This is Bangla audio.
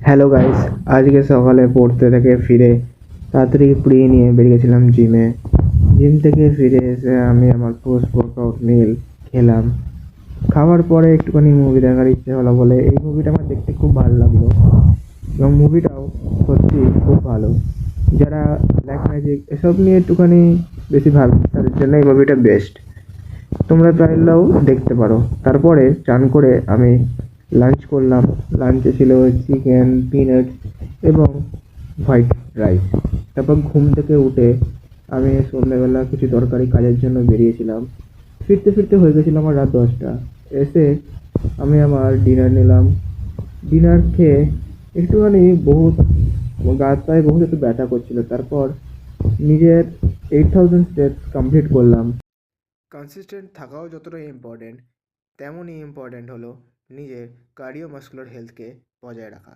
হ্যালো গাইস, আজকে সকালে পড়তে থেকে ফিরে তাড়াতাড়ি নিয়ে বেরিয়ে গেছিলাম জিমে। জিম থেকে ফিরে এসে আমি আমার পোস্ট ওয়ার্কআউট মিল খেলাম। খাওয়ার পরে একটুখানি মুভি দেখার ইচ্ছে হলো বলে এই মুভিটা আমার দেখতে খুব ভালো লাগলো, এবং মুভিটাও সত্যি খুব ভালো। যারা ব্ল্যাক ম্যাজিক এসব নিয়ে একটুখানি বেশি ভালো, তাদের জন্য এই মুভিটা বেস্ট। তোমরা চাইলেও দেখতে পারো। তারপরে চান করে আমি লাঞ্চ করলাম। লাঞ্চে ছিল চিকেন, পিনাট এবং হোয়াইট রাইস। তারপর ঘুম থেকে উঠে আমি সন্ধ্যেবেলা কিছু দরকারি কাজের জন্য বেরিয়েছিলাম। ফিরতে ফিরতে হয়ে গেছিল আমার রাত 10টা। এসে আমি আমার ডিনার নিলাম। ডিনার খেয়ে একটুখানি বহুত আমার গা পায়ে বহুত একটু ব্যথা করছিল। তারপর নিজের 8000 স্টেপস কমপ্লিট করলাম। কনসিস্টেন্ট থাকাও যতটা ইম্পর্টেন্ট, তেমনই ইম্পর্টেন্ট হলো নিজের কার্ডিওমাস্কুলার হেলথকে বজায় রাখা।